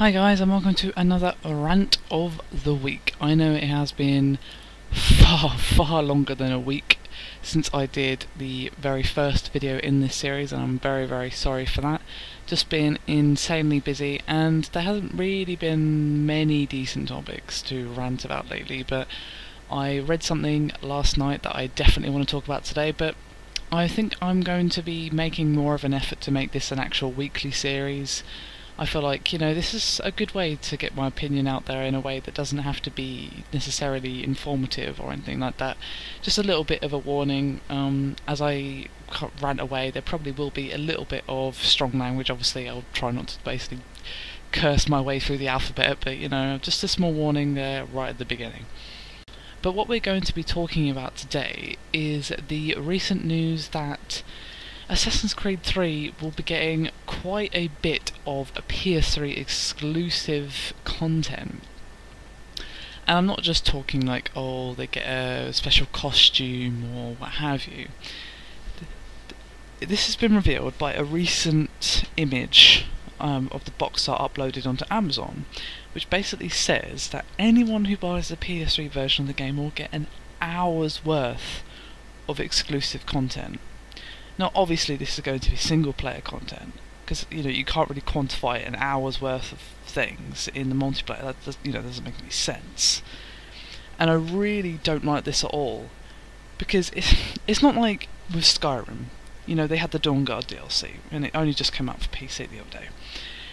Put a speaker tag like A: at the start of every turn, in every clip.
A: Hi guys, and welcome to another rant of the week. I know it has been far longer than a week since I did the very first video in this series, and I'm very sorry for that. Just been insanely busy, and there hasn't really been many decent topics to rant about lately, but I read something last night that I definitely want to talk about today, but I think I'm going to be making more of an effort to make this an actual weekly series. I feel like, this is a good way to get my opinion out there in a way that doesn't have to be necessarily informative or anything like that. Just a little bit of a warning, as I rant away, there probably will be a little bit of strong language. Obviously, I'll try not to basically curse my way through the alphabet, but, just a small warning there right at the beginning. But what we're going to be talking about today is the recent news that Assassin's Creed 3 will be getting quite a bit of a PS3 exclusive content. And I'm not just talking like, oh, they get a special costume or what have you. This has been revealed by a recent image of the box art uploaded onto Amazon, which basically says that anyone who buys the PS3 version of the game will get an hour's worth of exclusive content. Now, obviously, this is going to be single-player content, because you can't really quantify an hour's worth of things in the multiplayer. That doesn't make any sense. And I really don't like this at all, because it's not like with Skyrim. They had the Dawnguard DLC, and it only just came out for PC the other day.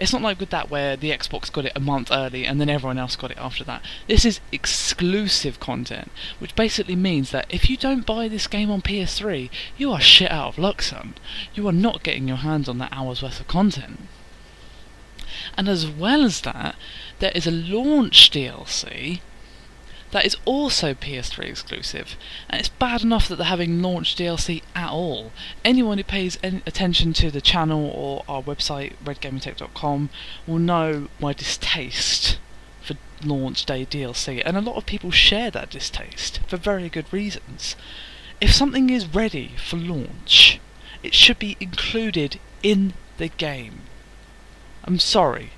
A: It's not like with that where the Xbox got it a month early and then everyone else got it after that. This is exclusive content, which basically means that if you don't buy this game on PS3, you are shit out of luck, son. You are not getting your hands on that hour's worth of content. And as well as that, there is a launch DLC that is also PS3 exclusive, and it's bad enough that they're having launch DLC at all. Anyone who pays any attention to the channel or our website, redgamertech.com, will know my distaste for launch day DLC, and a lot of people share that distaste for very good reasons. If something is ready for launch, it should be included in the game. I'm sorry,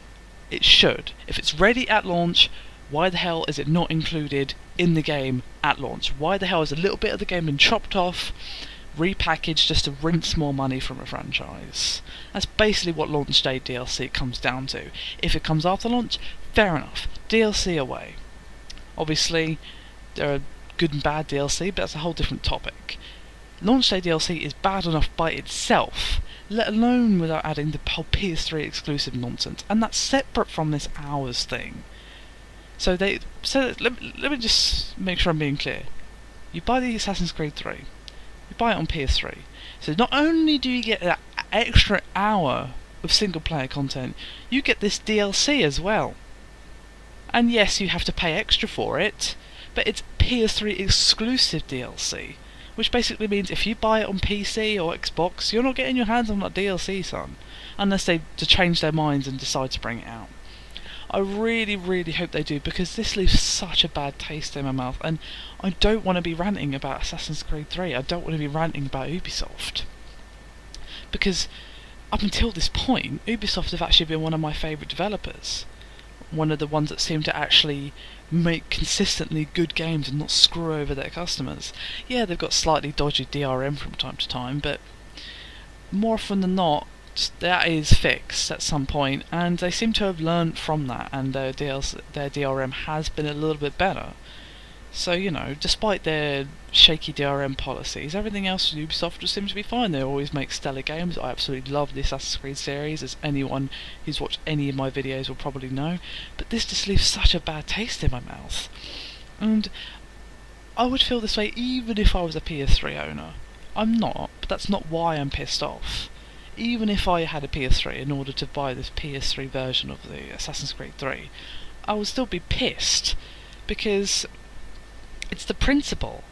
A: it should. If it's ready at launch, why the hell is it not included in the game at launch? Why the hell is a little bit of the game been chopped off, repackaged just to rinse more money from a franchise? That's basically what launch day DLC comes down to. If it comes after launch, fair enough. DLC away. Obviously, there are good and bad DLC, but that's a whole different topic. Launch day DLC is bad enough by itself, let alone without adding the whole PS3 exclusive nonsense, and that's separate from this hours thing. So let me just make sure I'm being clear. You buy the Assassin's Creed 3, you buy it on PS3. So not only do you get that extra hour of single player content, you get this DLC as well. And yes, you have to pay extra for it, but it's PS3 exclusive DLC, which basically means if you buy it on PC or Xbox, you're not getting your hands on that DLC, son, unless they change their minds and decide to bring it out. I really hope they do, because this leaves such a bad taste in my mouth, and I don't want to be ranting about Assassin's Creed 3, I don't want to be ranting about Ubisoft. Because up until this point, Ubisoft have actually been one of my favourite developers. One of the ones that seem to actually make consistently good games and not screw over their customers. Yeah, they've got slightly dodgy DRM from time to time, but more often than not, that is fixed at some point, and they seem to have learned from that, and their DRM has been a little bit better. So, despite their shaky DRM policies, everything else with Ubisoft just seems to be fine. They always make stellar games. I absolutely love the Assassin's Creed series, as anyone who's watched any of my videos will probably know, but this just leaves such a bad taste in my mouth. And I would feel this way even if I was a PS3 owner. I'm not, but that's not why I'm pissed off. Even if I had a PS3 in order to buy this PS3 version of the Assassin's Creed 3, I would still be pissed, because it's the principle.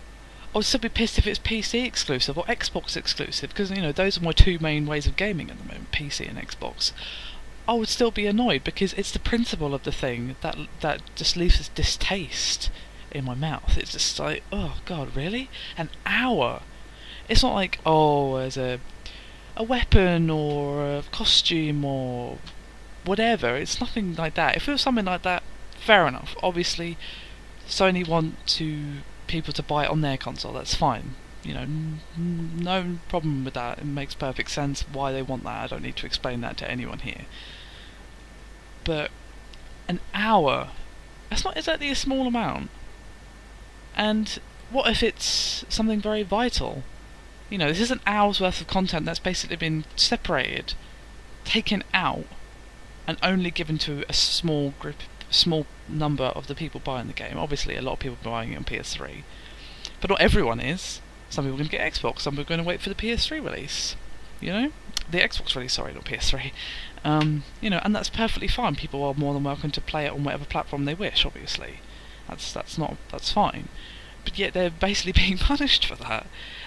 A: I would still be pissed if it's PC exclusive or Xbox exclusive, because those are my two main ways of gaming at the moment, PC and Xbox. I would still be annoyed, because it's the principle of the thing that just leaves this distaste in my mouth. It's just like, oh god, really? An hour? It's not like, oh, there's a weapon or a costume or whatever. It's nothing like that. If it was something like that, fair enough. Obviously, Sony want people to buy it on their console. That's fine. You know, no problem with that. It makes perfect sense why they want that. I don't need to explain that to anyone here. But an hour, that's not exactly a small amount. And what if it's something very vital? You know, this is an hour's worth of content that's basically been separated, taken out, and only given to a small number of the people buying the game. Obviously, a lot of people are buying it on PS3, but not everyone is. Some people are going to get Xbox, some people are going to wait for the PS3 release. You know? The Xbox release, sorry, not PS3. You know, and that's perfectly fine. People are more than welcome to play it on whatever platform they wish, obviously. That's fine. But yet they're basically being punished for that.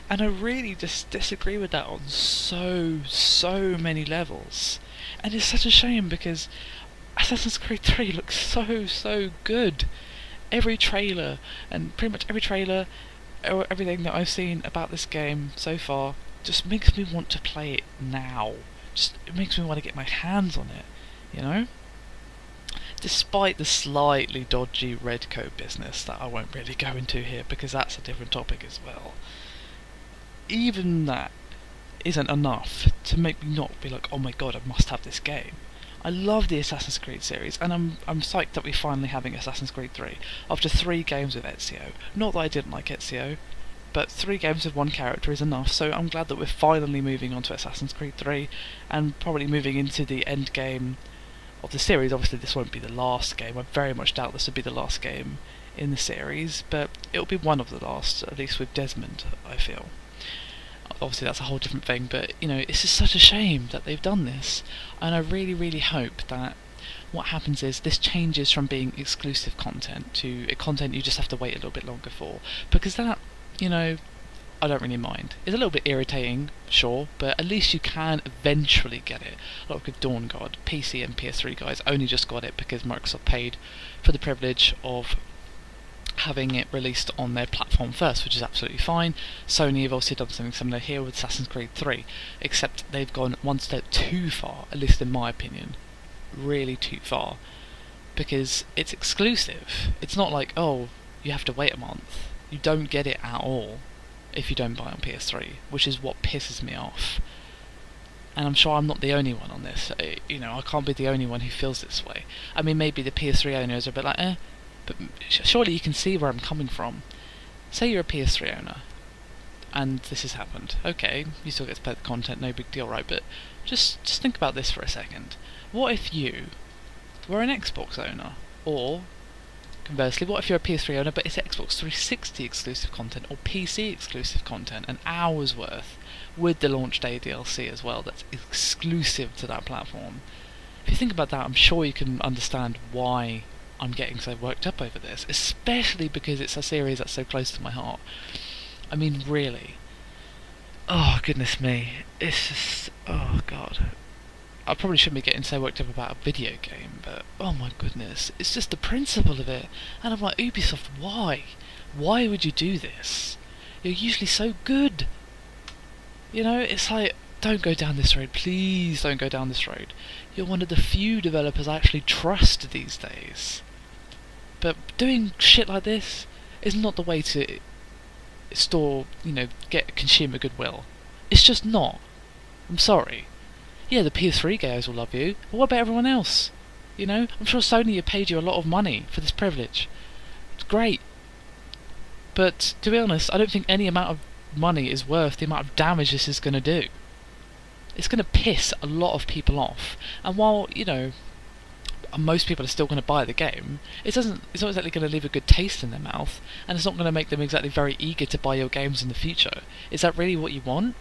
A: And I really just disagree with that on so many levels. And it's such a shame because Assassin's Creed 3 looks so good. Every trailer, and pretty much every trailer, or everything that I've seen about this game so far, just makes me want to play it now. It makes me want to get my hands on it, you know? Despite the slightly dodgy red code business that I won't really go into here because that's a different topic as well. Even that isn't enough to make me not be like, oh my god, I must have this game. I love the Assassin's Creed series, and I'm psyched that we're finally having Assassin's Creed 3 after 3 games with Ezio. Not that I didn't like Ezio, but 3 games with one character is enough, so I'm glad that we're finally moving on to Assassin's Creed 3, and probably moving into the end game of the series. Obviously this won't be the last game, I very much doubt this will be the last game in the series, but it'll be one of the last, at least with Desmond, I feel. Obviously that's a whole different thing, but you know, it's just such a shame that they've done this, and I really hope that what happens is this changes from being exclusive content to a content you just have to wait a little bit longer for, because that, you know, I don't really mind. It's a little bit irritating, sure, but at least you can eventually get it. Like with Dawn God, PC and PS3 guys only just got it because Microsoft paid for the privilege of having it released on their platform first, which is absolutely fine. Sony have obviously done something similar here with Assassin's Creed 3, except they've gone one step too far, at least in my opinion. Really too far. Because it's exclusive. It's not like, oh, you have to wait a month. You don't get it at all if you don't buy it on PS3, which is what pisses me off. And I'm sure I'm not the only one on this. You know, I can't be the only one who feels this way. I mean, maybe the PS3 owners are a bit like, but surely you can see where I'm coming from. Say you're a PS3 owner, and this has happened. Okay, you still get to play the content, no big deal, right? But just think about this for a second. What if you were an Xbox owner? Or, conversely, what if you're a PS3 owner, but it's Xbox 360 exclusive content, or PC exclusive content, an hour's worth, with the launch day DLC as well, that's exclusive to that platform? If you think about that, I'm sure you can understand why I'm getting so worked up over this, especially because it's a series that's so close to my heart. I mean, really. Oh, goodness me. It's just, oh god. I probably shouldn't be getting so worked up about a video game, but oh my goodness, it's just the principle of it. And I'm like, Ubisoft, why? Why would you do this? You're usually so good. You know, it's like, don't go down this road, please don't go down this road. You're one of the few developers I actually trust these days. But doing shit like this is not the way to get consumer goodwill. It's just not. I'm sorry. Yeah, the PS3 guys will love you, but what about everyone else? You know, I'm sure Sony have paid you a lot of money for this privilege. It's great. But, to be honest, I don't think any amount of money is worth the amount of damage this is going to do. It's going to piss a lot of people off. And while, you know, most people are still going to buy the game, it's not exactly going to leave a good taste in their mouth, and it's not going to make them exactly very eager to buy your games in the future. Is that really what you want?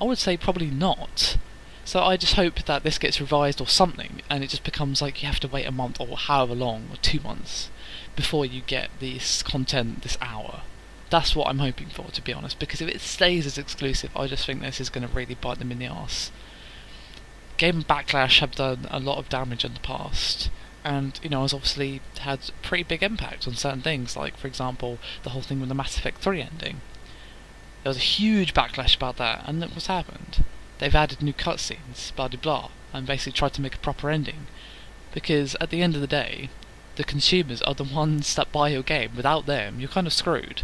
A: I would say probably not. So I just hope that this gets revised or something, and it just becomes like you have to wait a month or however long, or 2 months, before you get this content this hour. That's what I'm hoping for, to be honest, because if it stays as exclusive, I just think this is going to really bite them in the arse. Game Backlash have done a lot of damage in the past, and, you know, has obviously had pretty big impact on certain things, like, for example, the whole thing with the Mass Effect 3 ending. There was a huge backlash about that, and look what's happened. They've added new cutscenes, blah de blah. and basically tried to make a proper ending. Because at the end of the day, the consumers are the ones that buy your game. Without them, you're kind of screwed.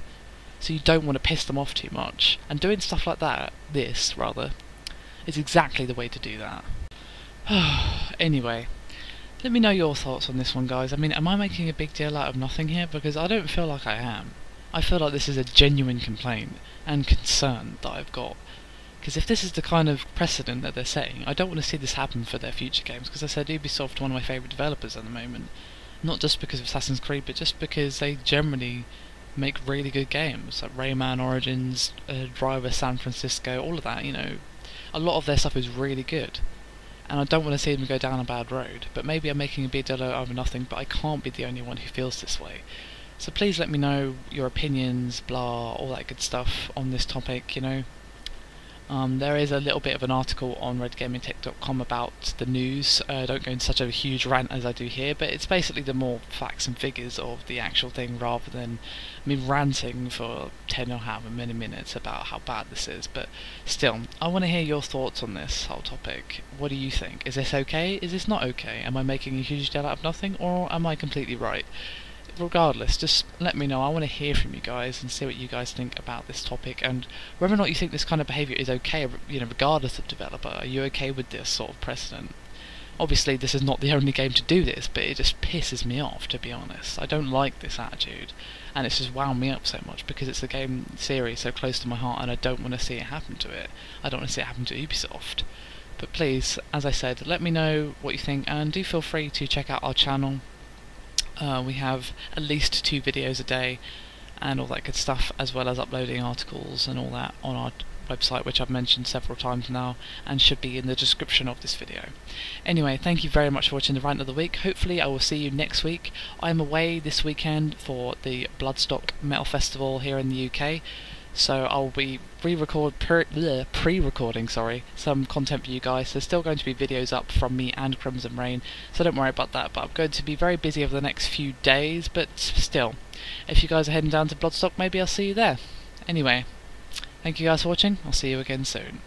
A: So you don't want to piss them off too much. And doing stuff like that, this rather, is exactly the way to do that. Anyway, let me know your thoughts on this one, guys. I mean, am I making a big deal out of nothing here? Because I don't feel like I am. I feel like this is a genuine complaint and concern that I've got. Because if this is the kind of precedent that they're setting, I don't want to see this happen for their future games. Because I said Ubisoft are one of my favourite developers at the moment. Not just because of Assassin's Creed, but just because they generally make really good games. Like Rayman Origins, Driver San Francisco, all of that, you know. A lot of their stuff is really good. And I don't want to see them go down a bad road. But maybe I'm making a big deal out of nothing, but I can't be the only one who feels this way. So please let me know your opinions, blah, all that good stuff on this topic, you know. There is a little bit of an article on redgamingtech.com about the news. Don't go into such a huge rant as I do here, but it's basically the more facts and figures of the actual thing rather than me ranting for 10 or however many minutes about how bad this is. But still, I want to hear your thoughts on this whole topic. What do you think? Is this okay? Is this not okay? Am I making a huge deal out of nothing, or am I completely right? Regardless, just let me know. I want to hear from you guys and see what you guys think about this topic, and whether or not you think this kind of behaviour is okay, you know, regardless of developer. Are you okay with this sort of precedent? Obviously this is not the only game to do this, but it just pisses me off, to be honest. I don't like this attitude, and it's just wound me up so much because it's a game series so close to my heart and I don't want to see it happen to it. I don't want to see it happen to Ubisoft. But please, as I said, let me know what you think, and do feel free to check out our channel. We have at least 2 videos a day and all that good stuff, as well as uploading articles and all that on our website, which I've mentioned several times now and should be in the description of this video. Anyway, thank you very much for watching the Rant of the Week. Hopefully I will see you next week. I'm away this weekend for the Bloodstock Metal Festival here in the UK, so I'll be pre-recording some content for you guys. There's still going to be videos up from me and Crimson Rain, so don't worry about that, but I'm going to be very busy over the next few days. But still, if you guys are heading down to Bloodstock, maybe I'll see you there. Anyway, thank you guys for watching. I'll see you again soon.